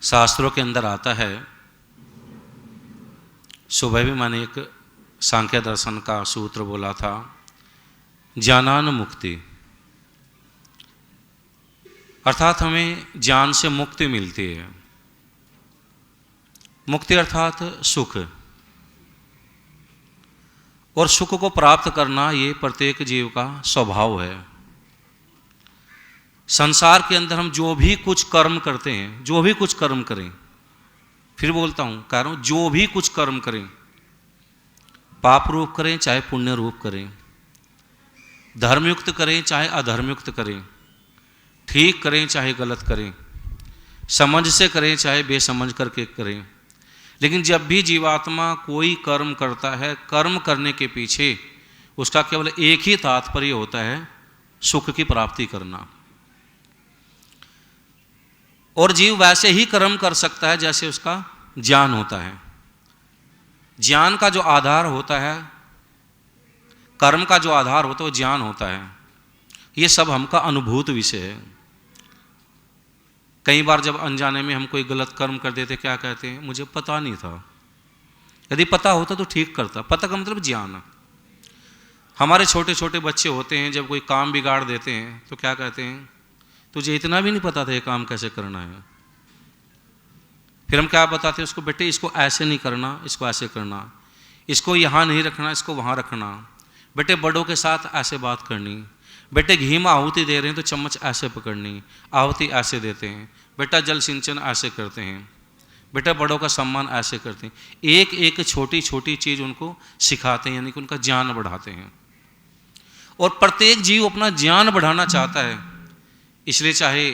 शास्त्रों के अंदर आता है, सुबह भी मैंने एक सांख्य दर्शन का सूत्र बोला था, ज्ञानान मुक्ति, अर्थात हमें ज्ञान से मुक्ति मिलती है। मुक्ति अर्थात सुख, और सुख को प्राप्त करना ये प्रत्येक जीव का स्वभाव है। संसार के अंदर हम जो भी कुछ कर्म करते हैं, जो भी कुछ कर्म करें, फिर बोलता हूं, कह रहा हूं, जो भी कुछ कर्म करें, पाप रूप करें चाहे पुण्य रूप करें, धर्मयुक्त करें चाहे अधर्मयुक्त करें, ठीक करें चाहे गलत करें, समझ से करें चाहे बेसमझ करके करें, लेकिन जब भी जीवात्मा कोई कर्म करता है, कर्म करने के पीछे उसका केवल एक ही तात्पर्य होता है, सुख की प्राप्ति करना। और जीव वैसे ही कर्म कर सकता है जैसे उसका ज्ञान होता है। ज्ञान का जो आधार होता है, कर्म का जो आधार होता है वो ज्ञान होता है। ये सब हमका अनुभूत विषय है। कई बार जब अनजाने में हम कोई गलत कर्म कर देते, क्या कहते हैं, मुझे पता नहीं था। यदि पता होता तो ठीक करता। पता का मतलब ज्ञान। हमारे छोटे छोटे बच्चे होते हैं, जब कोई काम बिगाड़ देते हैं तो क्या कहते हैं, तुझे इतना भी नहीं पता था ये काम कैसे करना है। फिर हम क्या बताते हैं उसको, बेटे इसको ऐसे नहीं करना, इसको ऐसे करना, इसको यहाँ नहीं रखना, इसको वहाँ रखना, बेटे बड़ों के साथ ऐसे बात करनी, बेटे घी में आहुति दे रहे हैं तो चम्मच ऐसे पकड़नी, आहुति ऐसे देते हैं, बेटा जल सिंचन ऐसे करते हैं, बेटा बड़ों का सम्मान ऐसे करते हैं। एक एक छोटी छोटी चीज़ उनको सिखाते हैं, यानी कि उनका ज्ञान बढ़ाते हैं। और प्रत्येक जीव अपना ज्ञान बढ़ाना चाहता है, इसलिए चाहे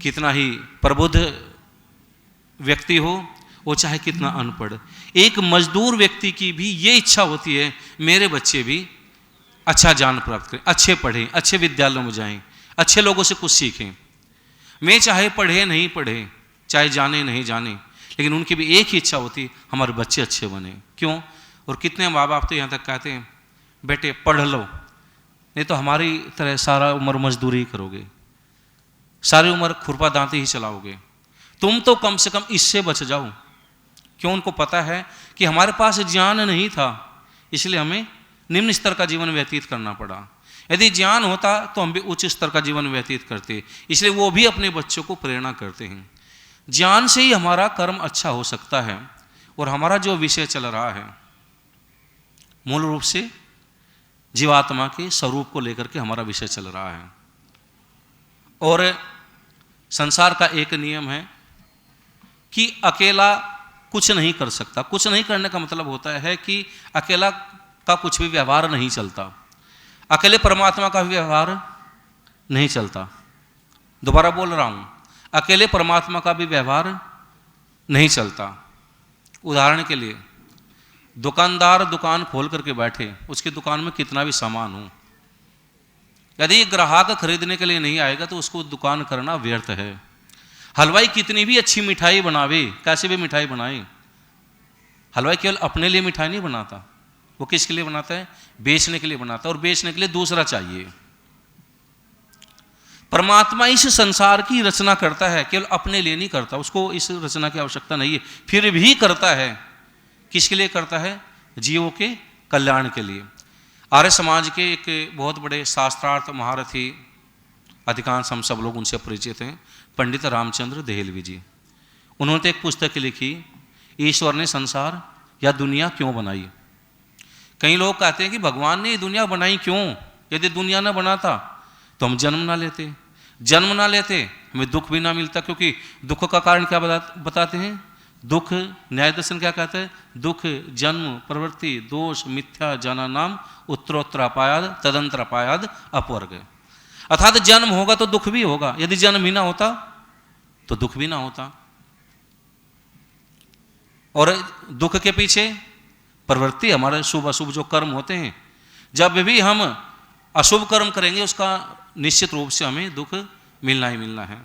कितना ही प्रबुद्ध व्यक्ति हो, वो चाहे कितना अनपढ़, एक मजदूर व्यक्ति की भी ये इच्छा होती है, मेरे बच्चे भी अच्छा ज्ञान प्राप्त करें, अच्छे पढ़ें, अच्छे विद्यालयों में जाएं, अच्छे लोगों से कुछ सीखें। मैं चाहे पढ़े नहीं पढ़े, चाहे जाने नहीं जाने, लेकिन उनकी भी एक ही इच्छा होती है, हमारे बच्चे अच्छे बने। क्यों? और कितने माँ बाप तो यहाँ तक कहते हैं, बेटे पढ़ लो, नहीं तो हमारी तरह सारा उम्र मजदूरी करोगे, सारी उम्र खुरपा दांती ही चलाओगे, तुम तो कम से कम इससे बच जाओ। क्यों? उनको पता है कि हमारे पास ज्ञान नहीं था, इसलिए हमें निम्न स्तर का जीवन व्यतीत करना पड़ा। यदि ज्ञान होता तो हम भी उच्च स्तर का जीवन व्यतीत करते, इसलिए वो भी अपने बच्चों को प्रेरणा करते हैं। ज्ञान से ही हमारा कर्म अच्छा हो सकता है। और हमारा जो विषय चल रहा है, मूल रूप से जीवात्मा के स्वरूप को लेकर के हमारा विषय चल रहा है। और संसार का एक नियम है कि अकेला कुछ नहीं कर सकता। कुछ नहीं करने का मतलब होता है कि अकेला का कुछ भी व्यवहार नहीं चलता, अकेले परमात्मा का भी व्यवहार नहीं चलता। दोबारा बोल रहा हूं, अकेले परमात्मा का भी व्यवहार नहीं चलता। उदाहरण के लिए, दुकानदार दुकान खोल करके बैठे, उसकी दुकान में कितना भी सामान हो, यदि ग्राहक खरीदने के लिए नहीं आएगा तो उसको दुकान करना व्यर्थ है। हलवाई कितनी भी अच्छी मिठाई बनावे, कैसे भी मिठाई बनाए, हलवाई केवल अपने लिए मिठाई नहीं बनाता, वो किसके लिए बनाता है? बेचने के लिए बनाता है, और बेचने के लिए दूसरा चाहिए। परमात्मा इस संसार की रचना करता है, केवल अपने लिए नहीं करता, उसको इस रचना की आवश्यकता नहीं है, फिर भी करता है। किसके लिए करता है? जीवों के कल्याण के लिए। आर्य समाज के एक बहुत बड़े शास्त्रार्थ महारथी, अधिकांश हम सब लोग उनसे परिचित हैं, पंडित रामचंद्र देहलवी जी। उन्होंने तो एक पुस्तक लिखी, ईश्वर ने संसार या दुनिया क्यों बनाई। कई लोग कहते हैं कि भगवान ने दुनिया बनाई क्यों? यदि दुनिया ना बनाता तो हम जन्म ना लेते, जन्म ना लेते हमें दुख भी ना मिलता। क्योंकि दुख का कारण क्या बताते हैं? दुख, न्याय दर्शन क्या कहता है? दुख जन्म प्रवृत्ति दोष मिथ्या जाना नाम उत्तरोत्तर अपायाद तदंतर अपायाद अपवर्ग। अर्थात जन्म होगा तो दुख भी होगा, यदि जन्म ही ना होता तो दुख भी ना होता। और दुख के पीछे प्रवृत्ति, हमारे शुभ अशुभ जो कर्म होते हैं, जब भी हम अशुभ कर्म करेंगे उसका निश्चित रूप से हमें दुख मिलना ही मिलना है।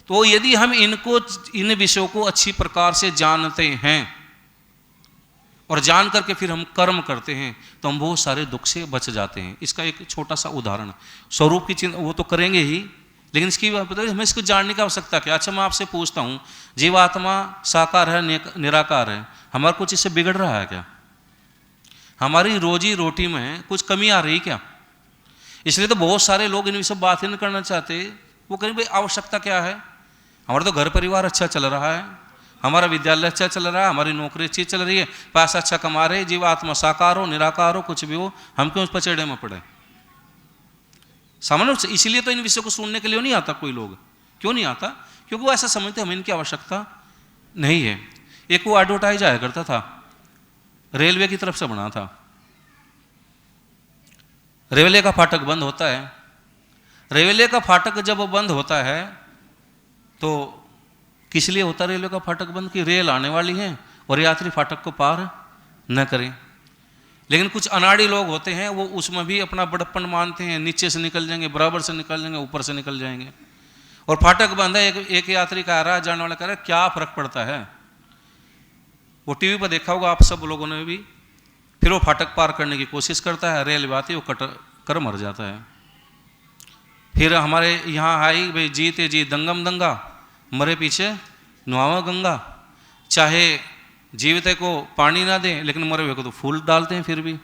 तो यदि हम इन विषयों को अच्छी प्रकार से जानते हैं और जान करके फिर हम कर्म करते हैं तो हम बहुत सारे दुख से बच जाते हैं। इसका एक छोटा सा उदाहरण, स्वरूप की चिंता वो तो करेंगे ही, लेकिन इसकी हमें इसको जानने की आवश्यकता क्या? अच्छा मैं आपसे पूछता हूँ, जीवात्मा साकार है निराकार है, हमारा कुछ इससे बिगड़ रहा है क्या? हमारी रोजी रोटी में कुछ कमी आ रही क्या? इसलिए तो बहुत सारे लोग इन सब बातें नहीं करना चाहते। वो कहें भाई आवश्यकता क्या है, हमारा तो घर परिवार अच्छा चल रहा है, हमारा विद्यालय अच्छा चल रहा है, हमारी नौकरी अच्छी चल रही है, पैसा अच्छा कमा रहे, जीवात्मा साकार हो निराकार हो कुछ भी हो, हम क्यों उस पचड़े में पड़े? सामान्य इसीलिए तो इन विषयों को सुनने के लिए नहीं आता कोई लोग। क्यों नहीं आता? क्योंकि वो ऐसा समझते हमें इनकी आवश्यकता नहीं है। एक वो एडवर्टाइज आया करता था, रेलवे की तरफ से बना था। रेलवे का फाटक बंद होता है, रेलवे का फाटक जब बंद होता है तो किस लिए होता है रेलवे का फाटक बंद? कि रेल आने वाली है और यात्री फाटक को पार न करें। लेकिन कुछ अनाड़ी लोग होते हैं, वो उसमें भी अपना बड़प्पन मानते हैं, नीचे से निकल जाएंगे, बराबर से निकल जाएंगे, ऊपर से निकल जाएंगे, और फाटक बंद है, एक यात्री कह रहा है, जाने वाला कह रहा है, क्या फर्क पड़ता है? वो टीवी पर देखा होगा आप सब लोगों ने भी। फिर वो फाटक पार करने की कोशिश करता है, रेल आती है, वो कट कर मर जाता है। फिर हमारे यहाँ आई भाई, जीते जी दंगम दंगा, मरे पीछे नुआवा गंगा। चाहे जीवित को पानी ना दें, लेकिन मरे हुए को तो फूल डालते हैं। फिर भी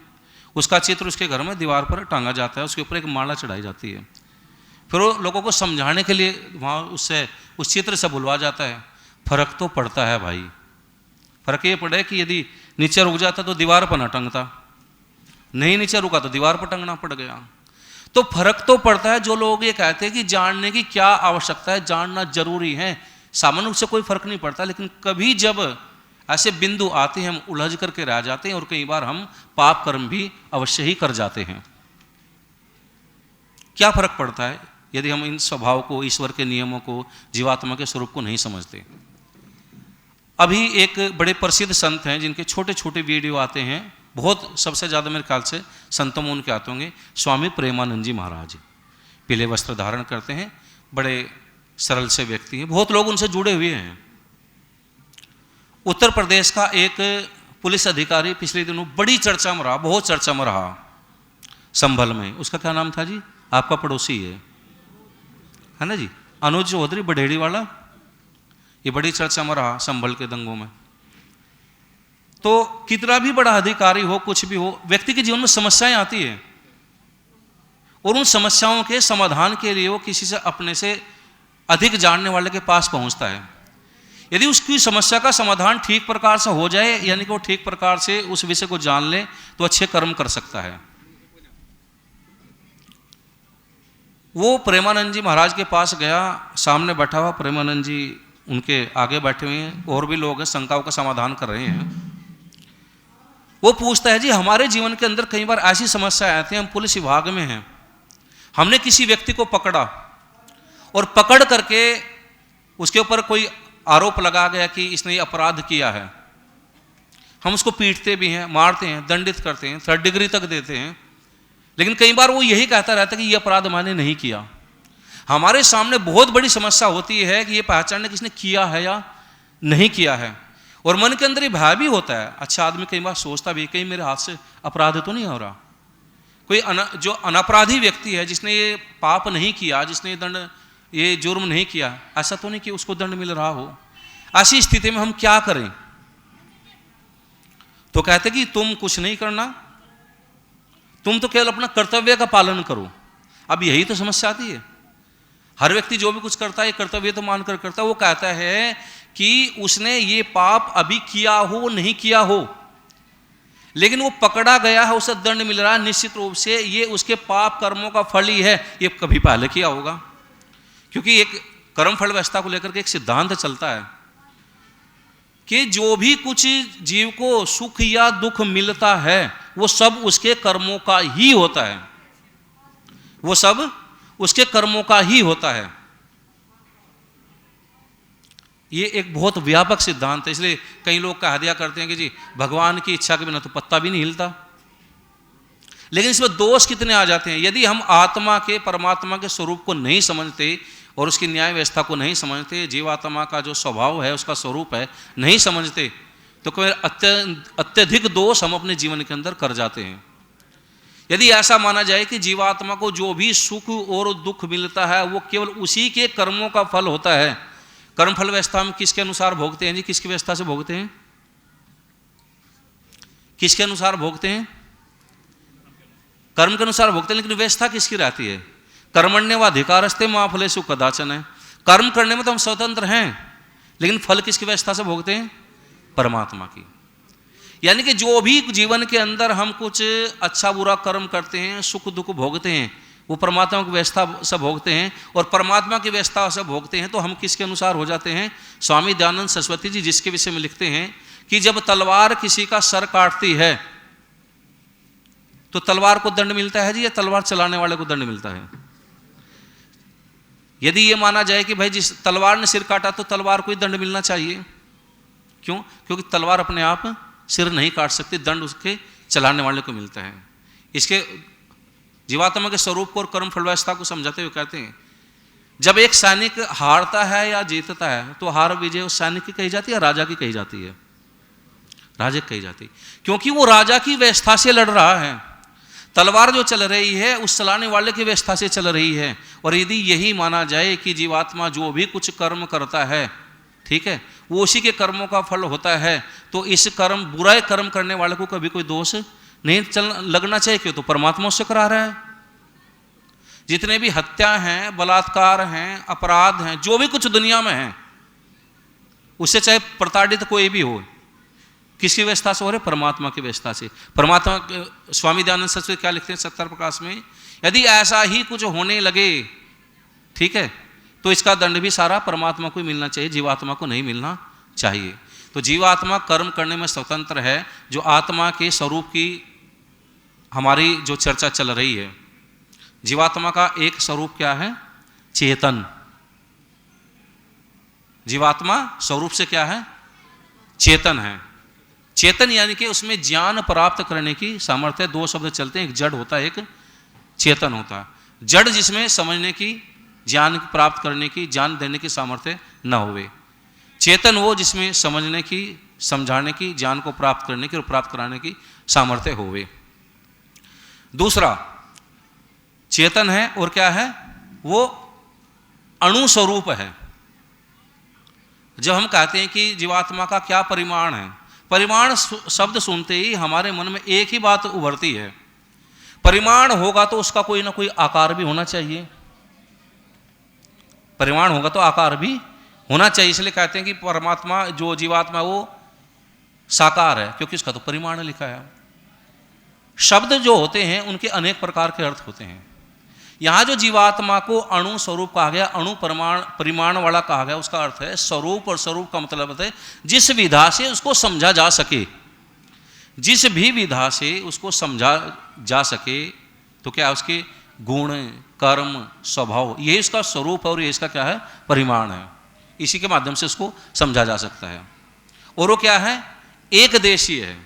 उसका चित्र उसके घर में दीवार पर टांगा जाता है, उसके ऊपर एक माला चढ़ाई जाती है। फिर वो लोगों को समझाने के लिए वहाँ उससे उस चित्र से बुलवा जाता है। फर्क तो पड़ता है भाई, फर्क ये पड़े कि यदि नीचे रुक जाता तो दीवार पर ना टंगता, नहीं नीचे रुका तो दीवार पर टंगना पड़ गया। तो फर्क तो पड़ता है। जो लोग ये कहते हैं कि जानने की क्या आवश्यकता है, जानना जरूरी है, सामान्य रूप से कोई फर्क नहीं पड़ता। लेकिन कभी जब ऐसे बिंदु आते हैं, हम उलझ करके रह जाते हैं, और कई बार हम पाप कर्म भी अवश्य ही कर जाते हैं। क्या फर्क पड़ता है यदि हम इन स्वभाव को, ईश्वर के नियमों को, जीवात्मा के स्वरूप को नहीं समझते? अभी एक बड़े प्रसिद्ध संत हैं जिनके छोटे छोटे वीडियो आते हैं, बहुत सबसे ज़्यादा मेरे ख्याल से संतों में उनके आते होंगे। स्वामी प्रेमानंद जी महाराज पीले वस्त्र धारण करते हैं, बड़े सरल से व्यक्ति हैं, बहुत लोग उनसे जुड़े हुए हैं। उत्तर प्रदेश का एक पुलिस अधिकारी पिछले दिनों बड़ी चर्चा में रहा, बहुत चर्चा में रहा, संभल में। उसका क्या नाम था जी? आपका पड़ोसी है ना जी, अनुज चौधरी बडेड़ी वाला। ये बड़ी चर्चा में रहा संभल के दंगों में। तो कितना भी बड़ा अधिकारी हो, कुछ भी हो, व्यक्ति के जीवन में समस्याएं आती है, और उन समस्याओं के समाधान के लिए वो किसी से अपने से अधिक जानने वाले के पास पहुंचता है। यदि उसकी समस्या का समाधान ठीक प्रकार से हो जाए, यानी कि वो ठीक प्रकार से उस विषय को जान ले, तो अच्छे कर्म कर सकता है। वो प्रेमानंद जी महाराज के पास गया, सामने बैठा हुआ प्रेमानंद जी उनके आगे बैठे हुए हैं, और भी लोग हैं, शंकाओं का समाधान कर रहे हैं। वो पूछता है, जी हमारे जीवन के अंदर कई बार ऐसी समस्या आती है, हम पुलिस विभाग में हैं, हमने किसी व्यक्ति को पकड़ा, और पकड़ करके उसके ऊपर कोई आरोप लगा गया कि इसने ये अपराध किया है। हम उसको पीटते भी हैं, मारते हैं, दंडित करते हैं, 3rd डिग्री तक देते हैं, लेकिन कई बार वो यही कहता रहता है कि ये अपराध मैंने नहीं किया। हमारे सामने बहुत बड़ी समस्या होती है कि ये पहचानने किसने किया है या नहीं किया है, और मन के अंदर ये भय भी होता है। अच्छा आदमी कई बार सोचता भी, कहीं मेरे हाथ से अपराध तो नहीं हो रहा, कोई जो अनपराधी व्यक्ति है, जिसने ये पाप नहीं किया, जिसने ये जुर्म नहीं किया, ऐसा तो नहीं कि उसको दंड मिल रहा हो। ऐसी स्थिति में हम क्या करें? तो कहते कि तुम कुछ नहीं करना, तुम तो केवल अपना कर्तव्य का पालन करो। अब यही तो समस्या आती है। हर व्यक्ति जो भी कुछ करता है कर्तव्य तो मानकर करता है। वो कहता है कि उसने ये पाप अभी किया हो नहीं किया हो, लेकिन वो पकड़ा गया है, उसे दंड मिल रहा है, निश्चित रूप से ये उसके पाप कर्मों का फल ही है। ये कभी पहले किया होगा, क्योंकि एक कर्म फल व्यवस्था को लेकर के एक सिद्धांत चलता है कि जो भी कुछ जीव को सुख या दुख मिलता है, वो सब उसके कर्मों का ही होता है, वो सब उसके कर्मों का ही होता है। ये एक बहुत व्यापक सिद्धांत है। इसलिए कई लोग कह दिया करते हैं कि जी भगवान की इच्छा के बिना तो पत्ता भी नहीं हिलता। लेकिन इसमें दोष कितने आ जाते हैं। यदि हम आत्मा के, परमात्मा के स्वरूप को नहीं समझते और उसकी न्याय व्यवस्था को नहीं समझते, जीवात्मा का जो स्वभाव है, उसका स्वरूप है, नहीं समझते, तो कोई अत्यधिक दोष हम अपने जीवन के अंदर कर जाते हैं। यदि ऐसा माना जाए कि जीवात्मा को जो भी सुख और दुख मिलता है वो केवल उसी के कर्मों का फल होता है। कर्म फल व्यवस्था में किसके अनुसार भोगते हैं जी? किसकी व्यवस्था से भोगते हैं? किसके अनुसार भोगते हैं? कर्म के अनुसार भोगते हैं, लेकिन व्यवस्था किसकी रहती है? कर्मण्येवाधिकारस्ते मा फलेषु कदाचन है। कर्म करने में तो हम स्वतंत्र हैं, लेकिन फल किसकी व्यवस्था से भोगते हैं? परमात्मा की। यानी कि जो भी जीवन के अंदर हम कुछ अच्छा बुरा कर्म करते हैं, सुख दुख भोगते हैं, वो परमात्मा की व्यवस्था से भोगते हैं, और परमात्मा की व्यवस्था से भोगते हैं तो हम किसके अनुसार हो जाते हैं? स्वामी दयानंद सरस्वती जी जिसके विषय में लिखते हैं कि जब तलवार किसी का सर काटती है तो तलवार को दंड मिलता है जी, या तलवार चलाने वाले को दंड मिलता है? यदि ये माना जाए कि भाई जिस तलवार ने सिर काटा तो तलवार को ही दंड मिलना चाहिए। क्यों? क्योंकि तलवार अपने आप सिर नहीं काट सकती, दंड उसके चलाने वाले को मिलता है। इसके जीवात्मा के स्वरूप को और कर्म फल व्यवस्था को समझाते हुए कहते हैं, जब एक सैनिक हारता है या जीतता है तो हार विजय उस सैनिक की कही जाती है या राजा की कही जाती है? राजा की कही जाती है, क्योंकि वो राजा की व्यवस्था से लड़ रहा है। तलवार जो चल रही है उस चलाने वाले की व्यवस्था से चल रही है। और यदि यही माना जाए कि जीवात्मा जो भी कुछ कर्म करता है, ठीक है, वो उसी के कर्मों का फल होता है, तो इस कर्म बुरा कर्म करने वाले को कभी कोई दोष नहीं लगना चाहिए। क्यों? तो परमात्मा उससे करा रहा है। जितने भी हत्या हैं, बलात्कार हैं, अपराध हैं, जो भी कुछ दुनिया में है, उससे चाहे प्रताड़ित कोई भी हो, किसकी व्यवस्था से हो रहे? परमात्मा की व्यवस्था से। परमात्मा स्वामी दयानंद सरस्वती क्या लिखते हैं सत्तर प्रकाश में? यदि ऐसा ही कुछ होने लगे, ठीक है, तो इसका दंड भी सारा परमात्मा को ही मिलना चाहिए, जीवात्मा को नहीं मिलना चाहिए। तो जीवात्मा कर्म करने में स्वतंत्र है। जो आत्मा के स्वरूप की हमारी जो चर्चा चल रही है, जीवात्मा का एक स्वरूप क्या है? चेतन। जीवात्मा स्वरूप से क्या है? चेतन है। चेतन यानी कि उसमें ज्ञान प्राप्त करने की सामर्थ्य। दो शब्द चलते हैं, एक जड़ होता है, एक चेतन होता है। जड़ जिसमें समझने की, ज्ञान प्राप्त करने की, ज्ञान देने की सामर्थ्य न होवे। चेतन वो जिसमें समझने की, समझाने की, ज्ञान को प्राप्त करने की और प्राप्त कराने की सामर्थ्य होवे। दूसरा चेतन है और क्या है? वो अणु स्वरूप है। जब हम कहते हैं कि जीवात्मा का क्या परिमाण है, परिमाण शब्द सुनते ही हमारे मन में एक ही बात उभरती है, परिमाण होगा तो उसका कोई ना कोई आकार भी होना चाहिए। परिमाण होगा तो आकार भी होना चाहिए। इसलिए कहते हैं कि परमात्मा जो जीवात्मा वो साकार है, क्योंकि उसका तो परिमाण लिखा है। शब्द जो होते हैं उनके अनेक प्रकार के अर्थ होते हैं। यहां जो जीवात्मा को अणु स्वरूप कहा गया, अणु परिमाण वाला कहा गया, उसका अर्थ है स्वरूप। और स्वरूप का मतलब है जिस विधा से उसको समझा जा सके, जिस भी विधा से उसको समझा जा सके, तो क्या उसके गुण, कर्म, स्वभाव, यही इसका स्वरूप है और ये इसका क्या है? परिमाण है। इसी के माध्यम से उसको समझा जा सकता है। और वो क्या है? एक देशीय है।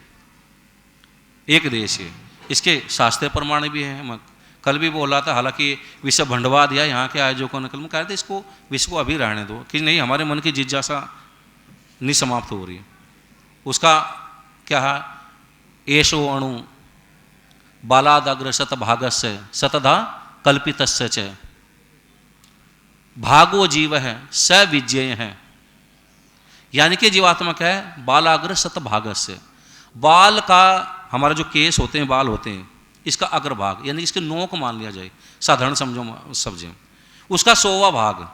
एक देशीय, इसके शास्त्रीय प्रमाण भी है। कल भी बोला था, हालांकि विश्व भंडवा दिया यहाँ के आयोजकों ने, कल में कहा था इसको विश्व को अभी रहने दो, कि नहीं हमारे मन की जिज्ञासा नहीं समाप्त हो रही है। उसका क्या है? एषो अणु बालादग्र शतभागस्य शतधा कल्पितस्य च भागो जीव है स विज्ञेय है। यानी कि जीवात्मा क्या है? बालाग्र शतभागस्य। बाल का, हमारा जो केस होते हैं, बाल होते हैं, इसका अग्रभाग यानी इसके नोक मान लिया जाए, साधारण समझे, उसका 100वां भाग,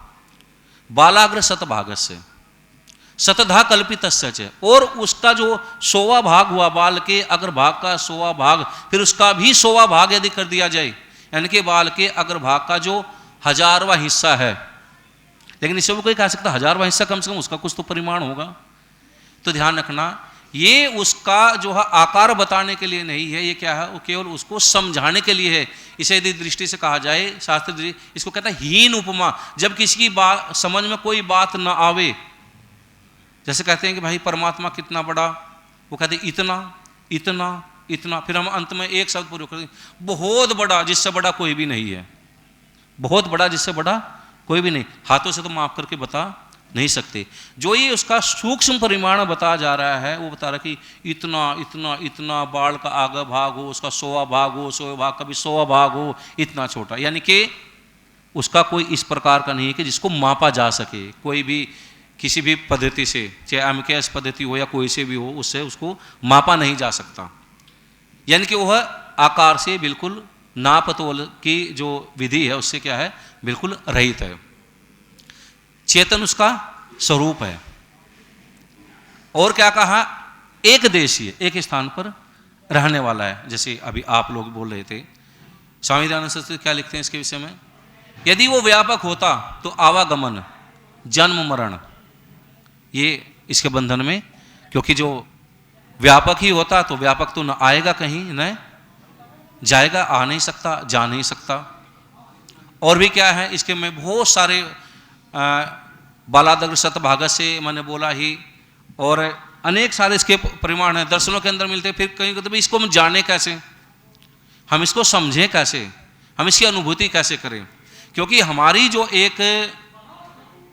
बालाग्र शतभागस्य शतधा कल्पितस्य च, और उसका जो 100वां भाग हुआ, बाल के अग्रभाग का 100वां भाग, फिर उसका भी 100वां भाग यदि कर दिया जाए, यानी कि बाल के अग्रभाग का जो 1000वां हिस्सा है, लेकिन इसमें कोई कह सकता 1000वां हिस्सा कम से कम उसका कुछ तो परिमाण होगा। तो ध्यान रखना, ये उसका जो है आकार बताने के लिए नहीं है, ये क्या है? वो केवल उसको समझाने के लिए है। इसे यदि दृष्टि से कहा जाए, शास्त्र इसको कहता है हीन उपमा। जब किसी की बात समझ में कोई बात ना आवे, जैसे कहते हैं कि भाई परमात्मा कितना बड़ा, वो कहते हैं इतना इतना इतना, फिर हम अंत में एक शब्द प्रयोग करते हैं, बहुत बड़ा, जिससे बड़ा कोई भी नहीं है। बहुत बड़ा, जिससे बड़ा कोई भी नहीं। हाथों से तो माफ करके बता नहीं सकते। जो ये उसका सूक्ष्म परिमाण बताया जा रहा है वो बता रहा है कि इतना इतना इतना बाल का आगा भाग हो, उसका 100वां भाग हो, 100 भाग का भी 100वां भाग हो, इतना छोटा, यानी कि उसका कोई इस प्रकार का नहीं है कि जिसको मापा जा सके। कोई भी किसी भी पद्धति से, चाहे एमकेएस पद्धति हो या कोई से भी हो, उससे उसको मापा नहीं जा सकता। यानी कि वह आकार से बिल्कुल नाप तोल की जो विधि है उससे क्या है, बिल्कुल रहित है। चेतन उसका स्वरूप है। और क्या कहा, एक देशीय, एक स्थान पर रहने वाला है। जैसे अभी आप लोग बोल रहे थे, स्वामी दयानंद सरस्वती क्या लिखते हैं इसके विषय में, यदि वो व्यापक होता तो आवागमन, जन्म मरण, ये इसके बंधन में, क्योंकि जो व्यापक ही होता तो व्यापक तो न आएगा कहीं, न जाएगा, आ नहीं सकता, जा नहीं सकता। और भी क्या है इसके में बहुत सारे बालादग्र शतभागा से मैंने बोला ही, और अनेक सारे इसके परिमाण हैं, दर्शनों के अंदर मिलते हैं। फिर कहीं कहते इसको हम जाने कैसे, हम इसको समझें कैसे, हम इसकी अनुभूति कैसे करें, क्योंकि हमारी जो एक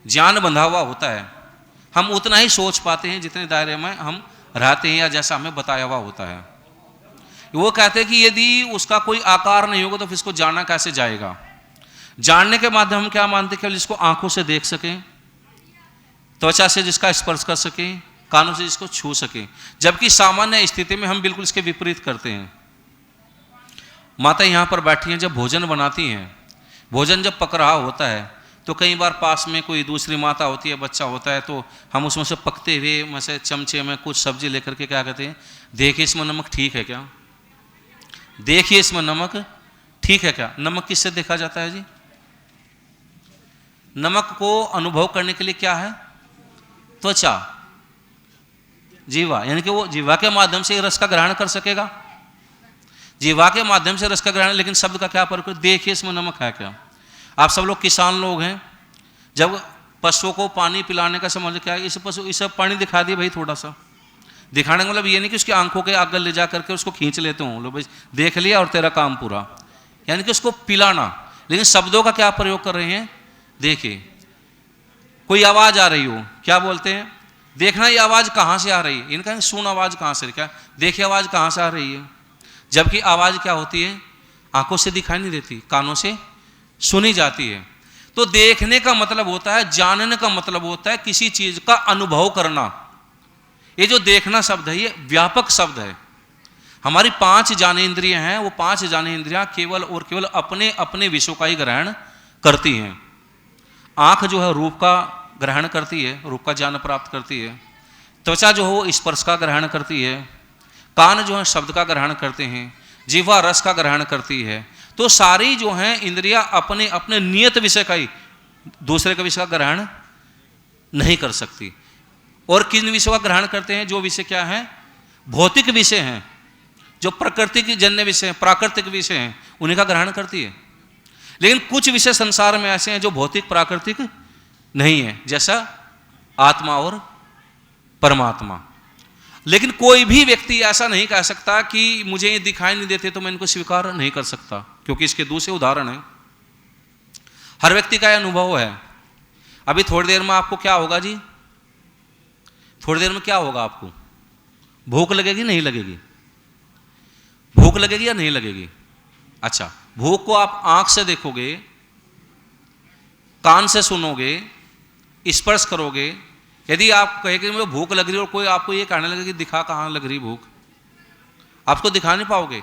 ज्ञान बंधा हुआ होता है, हम उतना ही सोच पाते हैं जितने दायरे में हम रहते हैं या जैसा हमें बताया हुआ होता है। वो कहते हैं कि यदि उसका कोई आकार नहीं होगा तो फिर इसको जाना कैसे जाएगा। जानने के माध्यम हम क्या मानते हैं, केवल जिसको आंखों से देख सकें, त्वचा से जिसका स्पर्श कर सकें, कानों से जिसको छू सकें, जबकि सामान्य स्थिति में हम बिल्कुल इसके विपरीत करते हैं। माता यहाँ पर बैठी हैं, जब भोजन बनाती हैं, भोजन जब पक रहा होता है तो कई बार पास में कोई दूसरी माता होती है, बच्चा होता है, तो हम उसमें से पकते हुए में से चमचे में कुछ सब्जी लेकर के क्या कहते हैं, देखिए इसमें नमक ठीक है क्या, देखिए इसमें नमक ठीक है क्या। नमक किससे देखा जाता है जी, नमक को अनुभव करने के लिए क्या है, त्वचा, जीवा, यानी कि वो जीवा के माध्यम से रस का ग्रहण कर सकेगा, जीवा के माध्यम से रस का ग्रहण। लेकिन शब्द का क्या फर्क है, देखिए इसमें नमक है क्या। आप सब लोग किसान लोग हैं, जब पशुओं को पानी पिलाने का समझ क्या है, इस पशु इसे पानी दिखा दिए भाई, थोड़ा सा दिखाने का मतलब ये नहीं कि उसकी आंखों के आगे ले जा करके उसको खींच लेते हूँ, लो भाई देख लिया और तेरा काम पूरा, यानी कि उसको पिलाना। लेकिन शब्दों का क्या प्रयोग कर रहे हैं, देखिए कोई आवाज आ रही हो, क्या बोलते हैं, देखना ये आवाज कहाँ से आ रही है, इनका सुन आवाज कहाँ से, क्या देखिए आवाज कहाँ से आ रही है। जबकि आवाज क्या होती है, आंखों से दिखाई नहीं देती, कानों से सुनी जाती है। तो देखने का मतलब होता है, जानने का मतलब होता है किसी चीज का अनुभव करना। ये जो देखना शब्द है ये व्यापक शब्द है। हमारी 5 ज्ञानेंद्रियां हैं, वो 5 ज्ञानेंद्रियां केवल और केवल अपने अपने विषयों का ही ग्रहण करती हैं। आंख जो है रूप का ग्रहण करती है, रूप का ज्ञान प्राप्त करती है। त्वचा जो हो स्पर्श का ग्रहण करती है। कान जो है शब्द का ग्रहण करते हैं। जीवा रस का ग्रहण करती है। तो सारी जो हैं इंद्रियां अपने अपने नियत विषय का ही, दूसरे का विषय का ग्रहण नहीं कर सकती। और किन विषयों का ग्रहण करते हैं, जो विषय क्या है, भौतिक विषय हैं, जो प्रकृति के जन्य विषय हैं, प्राकृतिक विषय हैं, उन्हीं का ग्रहण करती है। लेकिन कुछ विषय संसार में ऐसे हैं जो भौतिक प्राकृतिक नहीं है, जैसा आत्मा और परमात्मा। लेकिन कोई भी व्यक्ति ऐसा नहीं कह सकता कि मुझे ये दिखाई नहीं देते तो मैं इनको स्वीकार नहीं कर सकता, क्योंकि इसके दूसरे उदाहरण हैं। हर व्यक्ति का यह अनुभव है। अभी थोड़ी देर में आपको क्या होगा जी, थोड़ी देर में क्या होगा, आपको भूख लगेगी नहीं लगेगी, भूख लगेगी या नहीं लगेगी। अच्छा, भूख को आप आंख से देखोगे, कान से सुनोगे, स्पर्श करोगे। यदि आप कहे कि मुझे भूख लग रही है और कोई आपको ये कहने लगे कि दिखा कहाँ लग रही भूख, आपको दिखा नहीं पाओगे,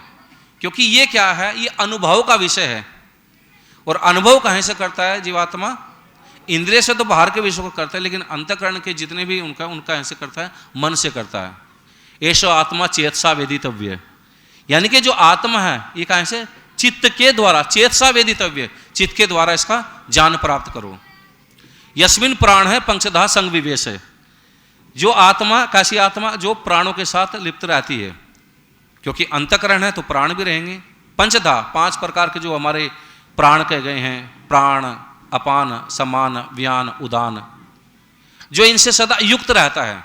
क्योंकि ये क्या है, ये अनुभव का विषय है। और अनुभव कहाँ से करता है जीवात्मा, इंद्रिय से तो बाहर के विषयों को करता है, लेकिन अंतःकरण के जितने भी उनका ऐसे करता है, मन से करता है। ऐसो आत्मा चेतसा वेदितव्य, यानी कि जो आत्मा है ये कहाँ से, चित्त के द्वारा, चेतसा वेदितव्य, चित्त के द्वारा इसका ज्ञान प्राप्त करो। यस्मिन प्राण है पंचधा संग विवेश है, जो आत्मा, कैसी आत्मा, जो प्राणों के साथ लिप्त रहती है, क्योंकि अंतःकरण है तो प्राण भी रहेंगे। पंचधा 5 प्रकार के जो हमारे प्राण कहे गए हैं, प्राण, अपान, समान, व्यान, उदान, जो इनसे सदा युक्त रहता है।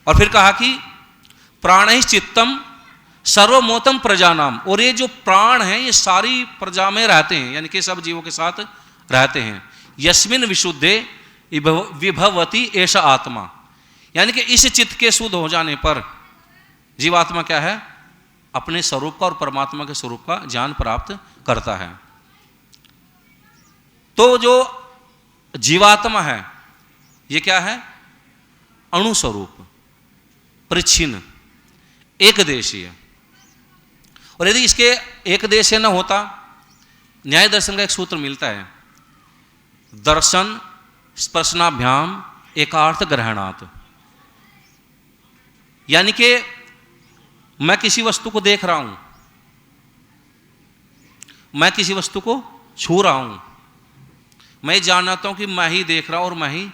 और फिर कहा कि प्राण ही चित्तम सर्वमोतम प्रजानाम, और ये जो प्राण हैं ये सारी प्रजा में रहते हैं, यानी कि सब जीवों के साथ रहते हैं। यस्मिन विशुद्धे विभवती एष आत्मा, यानी कि इस चित्त के शुद्ध हो जाने पर जीवात्मा क्या है, अपने स्वरूप का और परमात्मा के स्वरूप का ज्ञान प्राप्त करता है। तो जो जीवात्मा है ये क्या है, अणु स्वरूप, परिच्छिन्न, एक देशीय। और यदि इसके एक देशीय न होता, न्याय दर्शन का एक सूत्र मिलता है, दर्शन स्पर्शनाभ्याम एकार्थ ग्रहणात्, यानी कि मैं किसी वस्तु को देख रहा हूं, मैं किसी वस्तु को छू रहा हूं, मैं जानता हूं कि मैं ही देख रहा हूं और मैं ही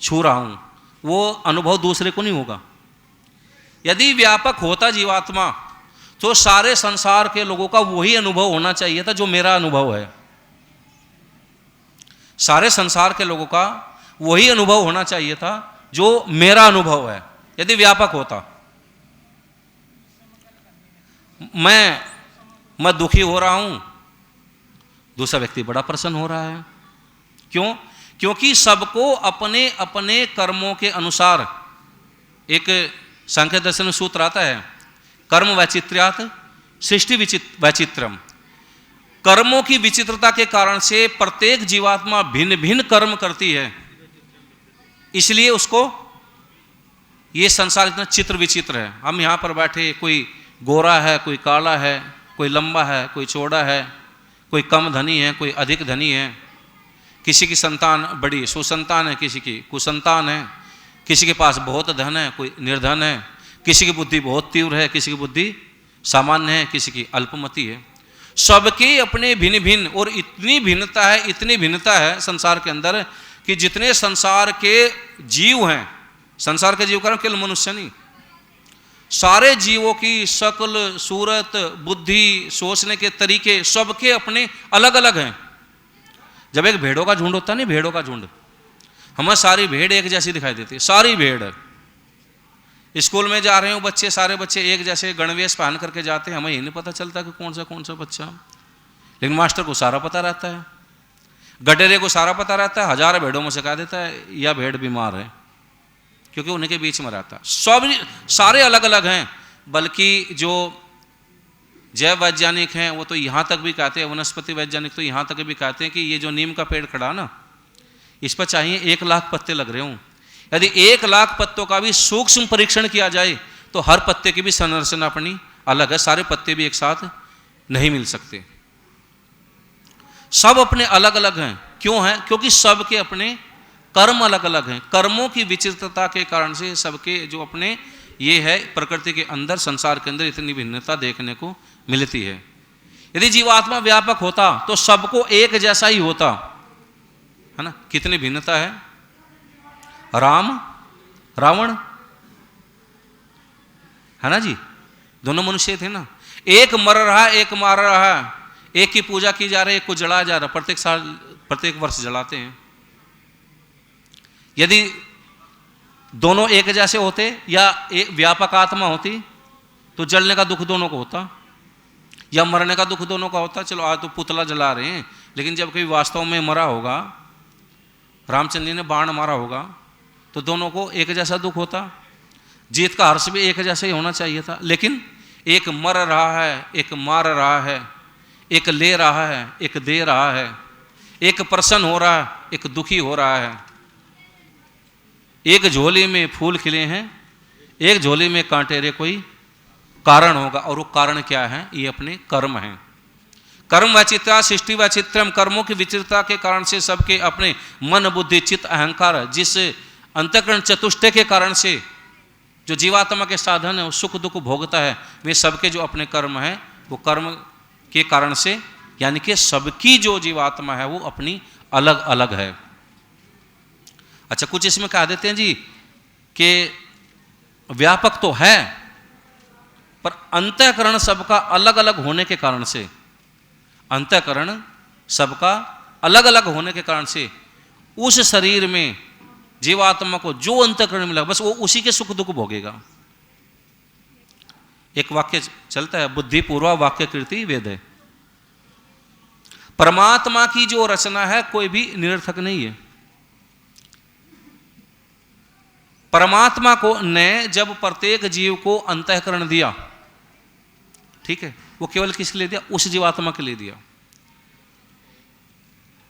छू रहा हूं, वो अनुभव दूसरे को नहीं होगा। यदि व्यापक होता जीवात्मा तो सारे संसार के लोगों का वही अनुभव होना चाहिए था जो मेरा अनुभव है। सारे संसार के लोगों का वही अनुभव होना चाहिए था जो मेरा अनुभव है, यदि व्यापक होता। मैं दुखी हो रहा हूं, दूसरा व्यक्ति बड़ा प्रसन्न हो रहा है। क्यों? क्योंकि सबको अपने अपने कर्मों के अनुसार, एक सांख्य दर्शन में सूत्र आता है, कर्म वैचित्र्यात् सृष्टि वैचित्रम। कर्मों की विचित्रता के कारण से प्रत्येक जीवात्मा भिन्न भिन्न कर्म करती है, इसलिए उसको ये संसार इतना चित्र विचित्र है। हम यहां पर बैठे, कोई गोरा है, कोई काला है, कोई लंबा है, कोई चौड़ा है, कोई कम धनी है, कोई अधिक धनी है, किसी की संतान बड़ी सुसंतान है, किसी की कुसंतान है, किसी के पास बहुत धन है, कोई निर्धन है, किसी की बुद्धि बहुत तीव्र है, किसी की बुद्धि सामान्य है, किसी की अल्पमति है। सबके अपने भिन्न भिन्न, और इतनी भिन्नता है, इतनी भिन्नता है संसार के अंदर कि जितने संसार के जीव हैं, संसार के जीव का केवल मनुष्य नहीं, सारे जीवों की शक्ल, सूरत, बुद्धि, सोचने के तरीके सबके अपने अलग अलग हैं। जब एक भेड़ों का झुंड होता है, नहीं भेड़ों का झुंड, हमें सारी भेड़ एक जैसी दिखाई देती है, सारी भेड़। स्कूल में जा रहे हो बच्चे, सारे बच्चे एक जैसे गणवेश पहन करके जाते हैं, हमें ये नहीं पता चलता कि कौन सा बच्चा, लेकिन मास्टर को सारा पता रहता है, गडेरे को सारा पता रहता है, हजार भेड़ों में से कह देता है यह भेड़ बीमार है, क्योंकि उन्हीं के बीच में रहता है। सब सारे अलग अलग हैं। बल्कि जो जैव वैज्ञानिक हैं वो तो यहाँ तक भी कहते हैं, वनस्पति वैज्ञानिक तो यहाँ तक भी कहते हैं कि ये जो नीम का पेड़ खड़ा ना, इस पर चाहिए 1 लाख पत्ते लग रहे हों। यदि 1 लाख पत्तों का भी सूक्ष्म परीक्षण किया जाए तो हर पत्ते की भी संरचना अपनी अलग है, सारे पत्ते भी एक साथ नहीं मिल सकते, सब अपने अलग अलग हैं। क्यों है? क्योंकि सबके अपने कर्म अलग अलग हैं। कर्मों की विचित्रता के कारण से सबके जो अपने ये है, प्रकृति के अंदर, संसार के अंदर इतनी भिन्नता देखने को मिलती है। यदि जीवात्मा व्यापक होता तो सबको एक जैसा ही होता, है ना। कितनी भिन्नता है, राम रावण, है ना जी, दोनों मनुष्य थे ना। एक मर रहा है, एक मार रहा है, एक की पूजा की जा रही है, एक को जलाया जा रहा है, प्रत्येक साल प्रत्येक वर्ष जलाते हैं। यदि दोनों एक जैसे होते या एक व्यापक आत्मा होती तो जलने का दुख दोनों को होता या मरने का दुख दोनों का होता। चलो आज तो पुतला जला रहे हैं, लेकिन जब कभी वास्तव में मरा होगा, रामचंद्र जी ने बाण मारा होगा, तो दोनों को एक जैसा दुख होता। जीत का हर्ष भी एक जैसा ही होना चाहिए था, लेकिन एक मर रहा है, एक मार रहा है, एक ले रहा है, एक दे रहा है, एक प्रसन्न हो रहा है, एक दुखी हो रहा है। एक झोली में फूल खिले हैं, एक झोली में कांटेरे, कोई कारण होगा, और वो कारण क्या है? ये अपने कर्म हैं। कर्म वैचित्र्या सृष्टि वैचित्र्यम, कर्मों की विचित्रता के कारण से सबके अपने मन, बुद्धि, चित्त, अहंकार, जिस अंतःकरण चतुष्टय के कारण से जो जीवात्मा के साधन है वो सुख दुख भोगता है, वे सबके जो अपने कर्म हैं वो कर्म के कारण से, यानी कि सबकी जो जीवात्मा है वो अपनी अलग अलग है। अच्छा, कुछ इसमें कह देते हैं जी कि व्यापक तो है, पर अंतःकरण सबका अलग अलग होने के कारण से, अंतःकरण सबका अलग अलग होने के कारण से उस शरीर में जीवात्मा को जो अंतःकरण मिला बस वो उसी के सुख दुख भोगेगा। एक वाक्य चलता है, बुद्धि पूर्वा वाक्य कृति वेद है। परमात्मा की जो रचना है कोई भी निरर्थक नहीं है। परमात्मा को ने जब प्रत्येक जीव को अंतःकरण दिया, ठीक है, वो केवल किसके लिए दिया? उस जीवात्मा के लिए दिया।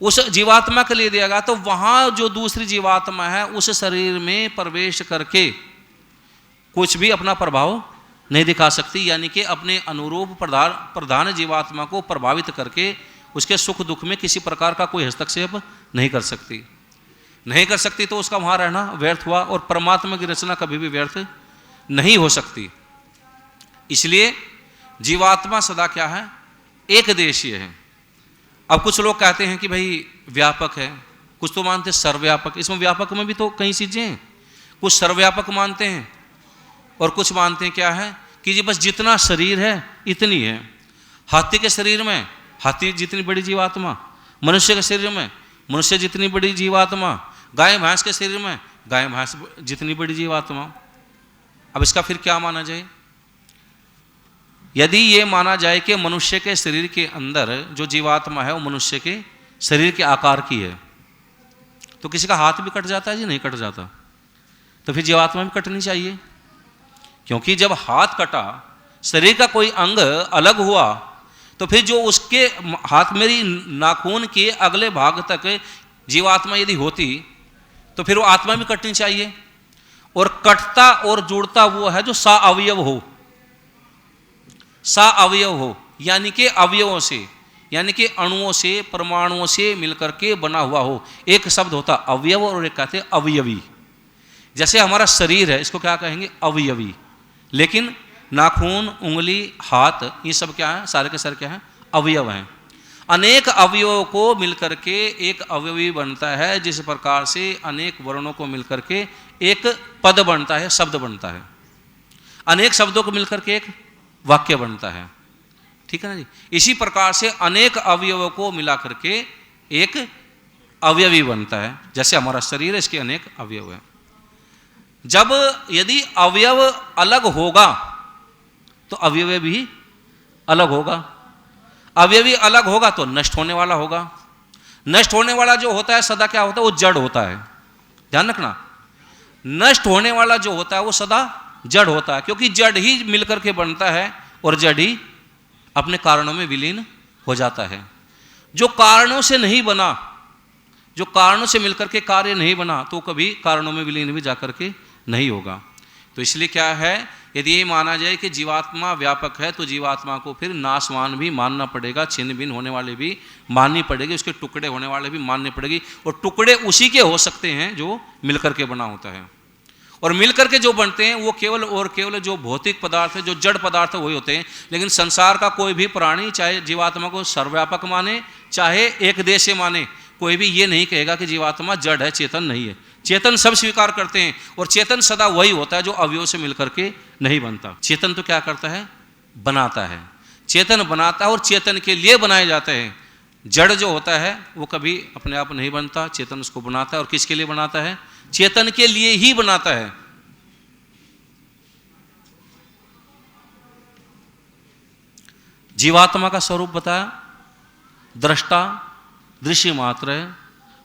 उस जीवात्मा के लिए दिया गया, तो वहां जो दूसरी जीवात्मा है उस शरीर में प्रवेश करके कुछ भी अपना प्रभाव नहीं दिखा सकती, यानी कि अपने अनुरूप प्रधान जीवात्मा को प्रभावित करके उसके सुख दुख में किसी प्रकार का कोई हस्तक्षेप नहीं कर सकती। नहीं कर सकती तो उसका वहां रहना व्यर्थ हुआ, और परमात्मा की रचना कभी भी व्यर्थ नहीं हो सकती। इसलिए जीवात्मा सदा क्या है? एक देशीय है। अब कुछ लोग कहते हैं कि भाई व्यापक है, कुछ तो मानते हैं सर्वव्यापक। इसमें व्यापक में भी तो कई चीजें हैं, कुछ सर्वव्यापक मानते हैं और कुछ मानते हैं क्या है कि जी बस जितना शरीर है इतनी है। हाथी के शरीर में हाथी जितनी बड़ी जीवात्मा, मनुष्य के शरीर में मनुष्य जितनी बड़ी जीवात्मा, गाय भैंस के शरीर में गाय भैंस जितनी बड़ी जीवात्मा। अब इसका फिर क्या माना जाए? यदि ये माना जाए कि मनुष्य के शरीर के अंदर जो जीवात्मा है वो मनुष्य के शरीर के आकार की है, तो किसी का हाथ भी कट जाता है जी? नहीं कट जाता। तो फिर जीवात्मा भी कटनी चाहिए, क्योंकि जब हाथ कटा, शरीर का कोई अंग अलग हुआ, तो फिर जो उसके हाथ मेरी नाखून के अगले भाग तक जीवात्मा यदि होती तो फिर वो आत्मा भी कटनी चाहिए। और कटता और जुड़ता वो है जो सा अवयव हो, सा अवयव हो, यानी कि अवयवों से, यानी कि अणुओं से, परमाणुओं से मिलकर के बना हुआ हो। एक शब्द होता अवयव और एक कहते हैं अवयवी। जैसे हमारा शरीर है, इसको क्या कहेंगे? अवयवी। लेकिन नाखून, उंगली, हाथ, ये सब क्या है? सारे के सारे क्या है? अवयव हैं। अनेक अवयवों को मिलकर के एक अवयवी बनता है, जिस प्रकार से अनेक वर्णों को मिलकर के एक पद बनता है, शब्द बनता है। अनेक शब्दों को मिलकर के एक वाक्य बनता है, ठीक है ना जी? इसी प्रकार से अनेक अवयवों को मिला करके एक अवयवी बनता है। जैसे हमारा शरीर है, इसके अनेक अवयव हैं। जब यदि अवयव अलग होगा तो अवयव भी अलग होगा। अवयवी अलग होगा तो नष्ट होने वाला होगा। नष्ट होने वाला जो होता है सदा क्या होता है? वो जड़ होता है। ध्यान रखना, नष्ट होने वाला जो होता है वो सदा जड़ होता है, क्योंकि जड़ ही मिलकर के बनता है और जड़ ही अपने कारणों में विलीन हो जाता है। जो कारणों से नहीं बना, जो कारणों से मिलकर के कार्य नहीं बना, तो कभी कारणों में विलीन भी जाकर के नहीं होगा। तो इसलिए क्या है, यदि ये माना जाए कि जीवात्मा व्यापक है तो जीवात्मा को फिर नाशवान भी मानना पड़ेगा, छिन्न भिन्न होने वाले भी माननी पड़ेगी, उसके टुकड़े होने वाले भी मानने पड़ेगी। और टुकड़े उसी के हो सकते हैं जो मिलकर के बना होता है, और मिलकर के जो बनते हैं वो केवल और केवल जो भौतिक पदार्थ है, जो जड़ पदार्थ है, वही होते हैं। लेकिन संसार का कोई भी प्राणी, चाहे जीवात्मा को सर्वव्यापक माने चाहे एक देश माने, कोई भी ये नहीं कहेगा कि जीवात्मा जड़ है, चेतन नहीं है। चेतन सब स्वीकार करते हैं, और चेतन सदा वही होता है जो अवयव से मिलकर के नहीं बनता। चेतन तो क्या करता है? बनाता है। चेतन बनाता है और चेतन के लिए बनाए जाते हैं। जड़ जो होता है वो कभी अपने आप नहीं बनता, चेतन उसको बनाता है। और किसके लिए बनाता है? चेतन के लिए ही बनाता है। जीवात्मा का स्वरूप बताया, दृष्टा, दृश्य मात्र है,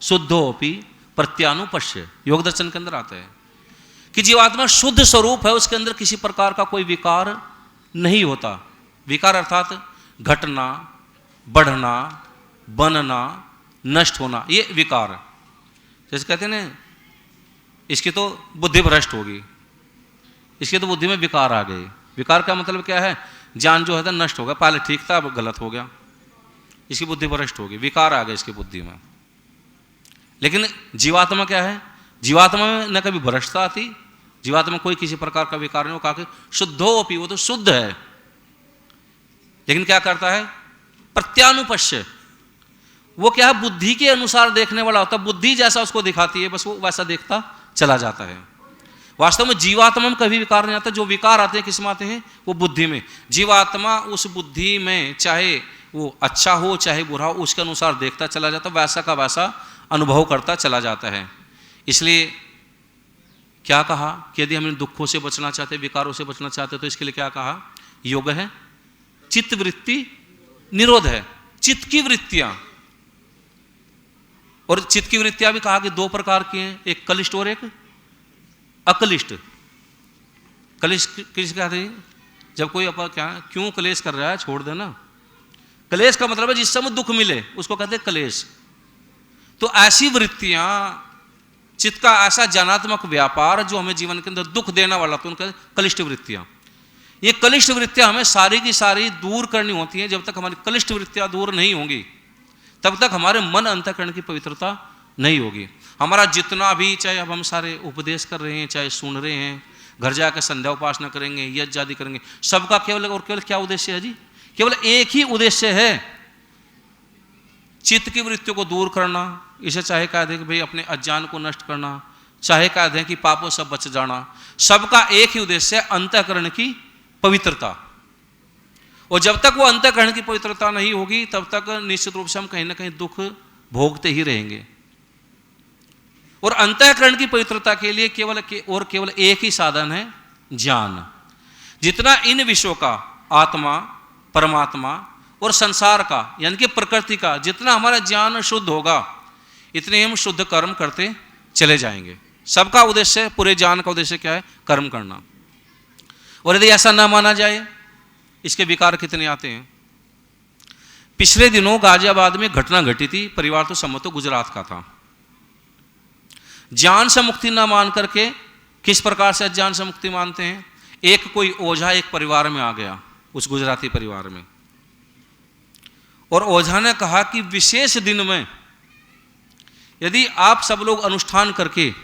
शुद्धोपि प्रत्यानुपश्य, योग दर्शन के अंदर आता है कि जीवात्मा शुद्ध स्वरूप है, उसके अंदर किसी प्रकार का कोई विकार नहीं होता। विकार अर्थात घटना, बढ़ना, बनना, नष्ट होना, ये विकार। जैसे कहते हैं ना, इसकी तो बुद्धि भ्रष्ट होगी, इसकी तो बुद्धि में विकार आ गए। विकार का मतलब क्या है? ज्ञान जो है नष्ट हो गया, पहले ठीक था अब गलत हो गया, इसकी बुद्धि भ्रष्ट होगी, विकार आ गए इसकी बुद्धि में। लेकिन जीवात्मा क्या है? जीवात्मा में न कभी भ्रष्टता आती, जीवात्मा कोई किसी प्रकार का विकार नहीं। वो कहा कि शुद्धोपि, वो तो शुद्ध है, लेकिन क्या करता है? प्रत्यानुपश्य, वो क्या है? बुद्धि के अनुसार देखने वाला होता है। बुद्धि जैसा उसको दिखाती है बस वो वैसा देखता चला जाता है। वास्तव में जीवात्मा में कभी विकार नहीं आता। जो विकार आते हैं किस में आते हैं? वो बुद्धि में। जीवात्मा उस बुद्धि में चाहे वो अच्छा हो चाहे बुरा हो, उसके अनुसार देखता चला जाता, वैसा का वैसा अनुभव करता चला जाता है। इसलिए क्या कहा कि यदि हम दुखों से बचना चाहते, विकारों से बचना चाहते, तो इसके लिए क्या कहा? योग है, चित्त वृत्ति निरोध है। चित्त की वृत्तियां और चित्त की वृत्तियां भी कहा कि दो प्रकार की हैं, एक कलिष्ठ और एक अकलिष्ट। कलिष्ठ किस कहते हैं? जब कोई क्या क्यों कलेश कर रहा है, छोड़ देना। कलेश का मतलब है जिस समय दुख मिले उसको कहते हैं कलेश। तो ऐसी वृत्तियां, चित्त का ऐसा ज्ञानात्मक व्यापार जो हमें जीवन के अंदर दुख देने वाला, तो उनका कलिष्ठ वृत्तियां। ये कलिष्ठ वृत्तियां हमें सारी की सारी दूर करनी होती हैं। जब तक हमारी कलिष्ठ वृत्तियां दूर नहीं होंगी तब तक हमारे मन अंतःकरण की पवित्रता नहीं होगी। हमारा जितना भी, चाहे अब हम सारे उपदेश कर रहे हैं, चाहे सुन रहे हैं, घर जाकर संध्या उपासना करेंगे, यज्ञ आदि करेंगे, सबका केवल और केवल क्या उद्देश्य है जी? केवल एक ही उद्देश्य है, चित्त की वृत्तियों को दूर करना। इसे चाहे कह दें कि भाई अपने अज्ञान को नष्ट करना, चाहे कह दें कि पापों से बच जाना, सबका एक ही उद्देश्य है, अंतःकरण की पवित्रता। और जब तक वो अंतःकरण की पवित्रता नहीं होगी तब तक निश्चित रूप से हम कहीं ना कहीं दुख भोगते ही रहेंगे। और अंतःकरण की पवित्रता के लिए केवल एक ही साधन है, ज्ञान। जितना इन विषयों का, आत्मा, परमात्मा और संसार का यानी कि प्रकृति का जितना हमारा ज्ञान शुद्ध होगा, इतने हम शुद्ध कर्म करते चले जाएंगे। सबका उद्देश्य, पूरे ज्ञान का उद्देश्य क्या है? कर्म करना। और यदि ऐसा ना माना जाए, इसके विकार कितने आते हैं। पिछले दिनों गाजियाबाद में घटना घटी थी, परिवार तो सम्मतो गुजरात का था। ज्ञान से मुक्ति ना मान करके किस प्रकार से अज्ञान से मुक्ति मानते हैं। एक कोई ओझा एक परिवार में आ गया, उस गुजराती परिवार में, और ओझा ने कहा कि विशेष दिन में यदि आप सब लोग अनुष्ठान करके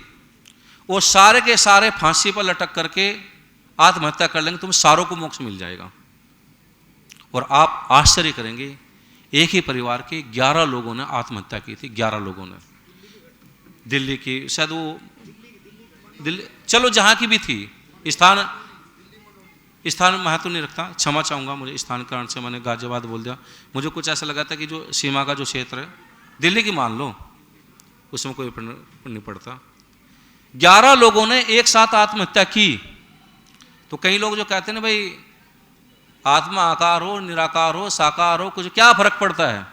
वो सारे के सारे फांसी पर लटक करके आत्महत्या कर लेंगे, तुम सारों को मोक्ष मिल जाएगा। और आप आश्चर्य करेंगे, एक ही परिवार के 11 लोगों ने आत्महत्या की थी। 11 लोगों ने, दिल्ली की, शायद वो दिल्ली, चलो जहां की भी थी, स्थान महत्व नहीं रखता, क्षमा चाहूंगा, मुझे स्थान कारण से मैंने गाजियाबाद बोल दिया। मुझे कुछ ऐसा लगा था कि जो सीमा का जो क्षेत्र है, दिल्ली की मान लो, उसमें कोई नहीं पड़ता। 11 लोगों ने एक साथ आत्महत्या की। तो कई लोग जो कहते हैं ना भाई आत्मा आकार हो, निराकार हो, साकार हो, कुछ क्या फर्क पड़ता है?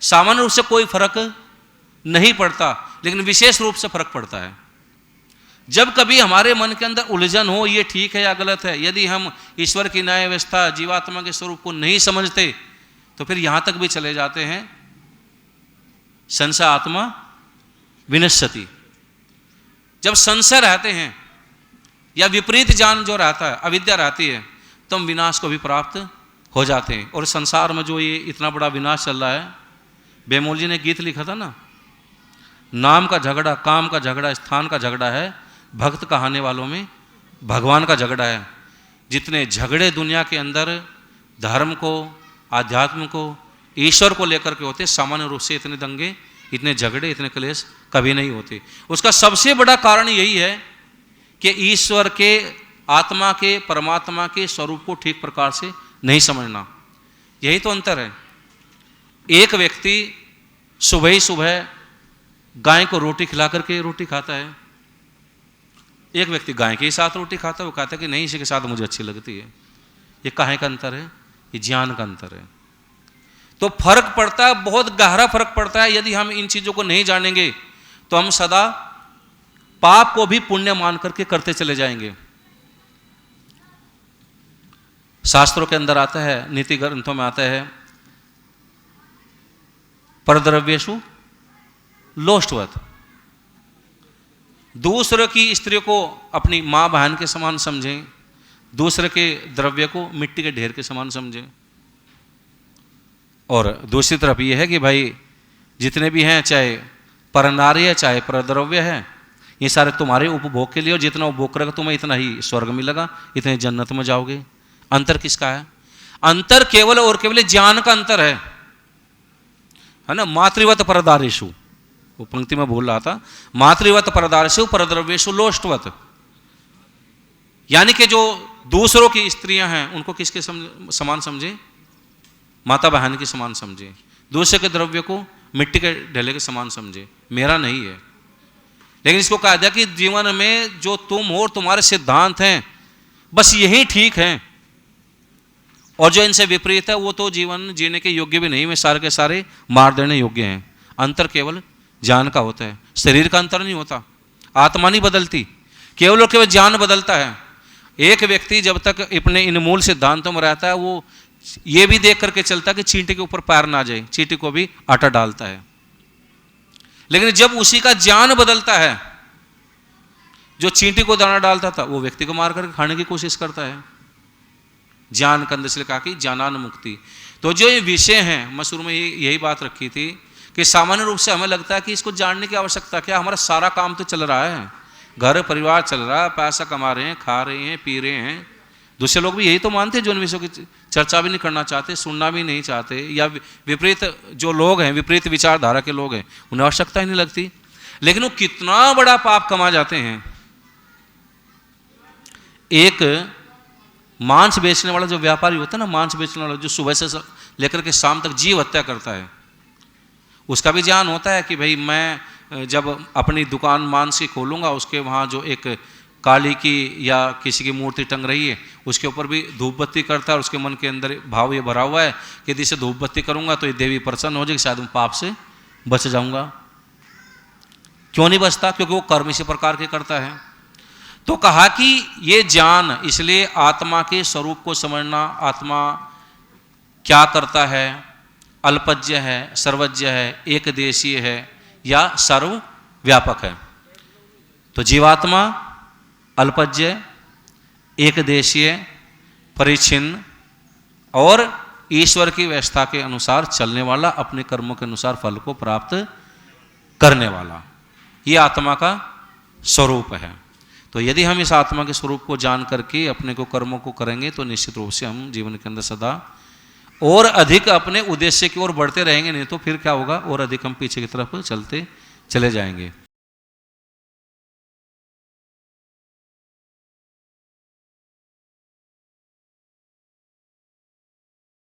सामान्य रूप से कोई फर्क नहीं पड़ता, लेकिन विशेष रूप से फर्क पड़ता है। जब कभी हमारे मन के अंदर उलझन हो, ये ठीक है या गलत है, यदि हम ईश्वर की न्याय व्यवस्था, जीवात्मा के स्वरूप को नहीं समझते, तो फिर यहां तक भी चले जाते हैं, संशय आत्मा विनश्यति। जब संशय रहते हैं या विपरीत ज्ञान जो रहता है, अविद्या रहती है, तो हम विनाश को भी प्राप्त हो जाते हैं। और संसार में जो ये इतना बड़ा विनाश चल रहा है, बेमोल जी ने गीत लिखा था ना, नाम का झगड़ा, काम का झगड़ा, स्थान का झगड़ा है, भक्त कहाने वालों में भगवान का झगड़ा है। जितने झगड़े दुनिया के अंदर धर्म को, आध्यात्म को, ईश्वर को लेकर के होते, सामान्य रूप से इतने दंगे, इतने झगड़े, इतने क्लेश कभी नहीं होते। उसका सबसे बड़ा कारण यही है कि ईश्वर के, आत्मा के, परमात्मा के स्वरूप को ठीक प्रकार से नहीं समझना। यही तो अंतर है। एक व्यक्ति सुबह ही सुबह गाय को रोटी खिला करके रोटी खाता है, एक व्यक्ति गाय के साथ रोटी खाता है, वो कहता है कि नहीं, इसी के साथ मुझे अच्छी लगती है। ये काहे का अंतर है? ये ज्ञान का अंतर है। तो फर्क पड़ता है, बहुत गहरा फर्क पड़ता है। यदि हम इन चीजों को नहीं जानेंगे तो हम सदा पाप को भी पुण्य मान करके करते चले जाएंगे। शास्त्रों के अंदर आता है, नीति ग्रंथों में आता है, परद्रव्येषु लोष्टवत्। दूसरे की स्त्री को अपनी मां बहन के समान समझें, दूसरे के द्रव्य को मिट्टी के ढेर के समान समझें। और दूसरी तरफ यह है कि भाई जितने भी हैं, चाहे परनारी है, चाहे परद्रव्य है, ये सारे तुम्हारे उपभोग के लिए, और जितना उपभोग करेगा तुम्हें इतना ही स्वर्ग मिलेगा, इतने जन्नत में जाओगे। अंतर किसका है? अंतर केवल और केवल ज्ञान का अंतर है ना। मातृवत परदारेषु, वो पंक्ति में बोल रहा था, मातृवत परदारेषु परद्रव्येषु लोष्टवत्। यानी कि जो दूसरों की स्त्रियां हैं उनको किसके समान समझे? माता बहन के समान समझे। दूसरे के द्रव्य को मिट्टी के ढेले के समान समझे, मेरा नहीं है। लेकिन इसको कहा जाए कि जीवन में जो तुम हो और तुम्हारे सिद्धांत हैं, बस यही ठीक है, और जो इनसे विपरीत है वो तो जीवन जीने के योग्य भी नहीं, वे सारे के सारे मार देने योग्य हैं। अंतर केवल ज्ञान का होता है, शरीर का अंतर नहीं होता, आत्मा नहीं बदलती, केवल और केवल ज्ञान बदलता है। एक व्यक्ति जब तक अपने इन मूल सिद्धांतों में रहता है वो ये भी देख करके चलता है कि चींटी के ऊपर पैर ना जाए, चींटी को भी आटा डालता है। लेकिन जब उसी का ज्ञान बदलता है, जो चींटी को दाना डालता था वो व्यक्ति को मार करके खाने की कोशिश करता है। ज्ञान कंद से कहा कि ज्ञानान मुक्ति। तो जो ये विषय हैं, मैं शुरू में यही बात रखी थी कि सामान्य रूप से हमें लगता है कि इसको जानने की आवश्यकता क्या, हमारा सारा काम तो चल रहा है, घर परिवार चल रहा है, पैसा कमा रहे हैं, खा रहे हैं, पी रहे हैं। दूसरे लोग भी यही तो मानते हैं जो इन विषयों की चर्चा भी नहीं करना चाहते, सुनना भी नहीं चाहते, या विपरीत जो लोग हैं, विपरीत विचारधारा के लोग हैं, उन्हें आवश्यकता ही नहीं लगती। लेकिन वो कितना बड़ा पाप कमा जाते हैं। एक मांस बेचने वाला जो व्यापारी होता है ना, मांस बेचने वाला जो सुबह से लेकर के शाम तक जीव हत्या करता है, उसका भी ज्ञान होता है कि भाई मैं जब अपनी दुकान मांस की खोलूंगा, उसके वहाँ जो एक काली की या किसी की मूर्ति टंग रही है उसके ऊपर भी धूप बत्ती करता है, और उसके मन के अंदर भाव ये भरा हुआ है कि यदि इसे धूप बत्ती करूंगा तो ये देवी प्रसन्न हो जाएगी, शायद मैं पाप से बच जाऊंगा। क्यों नहीं बचता? क्योंकि वो कर्म इसी प्रकार के करता है। तो कहा कि ये ज्ञान, इसलिए आत्मा के स्वरूप को समझना, आत्मा क्या करता है, अल्पज्य है, सर्वज्ञ है, एक देशीय है या सर्वव्यापक है। तो जीवात्मा अल्पज्य, एक देशीय, परिच्छिन्न और ईश्वर की व्यवस्था के अनुसार चलने वाला, अपने कर्मों के अनुसार फल को प्राप्त करने वाला, ये आत्मा का स्वरूप है। तो यदि हम इस आत्मा के स्वरूप को जान करके अपने को कर्मों को करेंगे तो निश्चित रूप से हम जीवन के अंदर सदा और अधिक अपने उद्देश्य की ओर बढ़ते रहेंगे, नहीं तो फिर क्या होगा, और अधिक हम पीछे की तरफ चलते चले जाएंगे।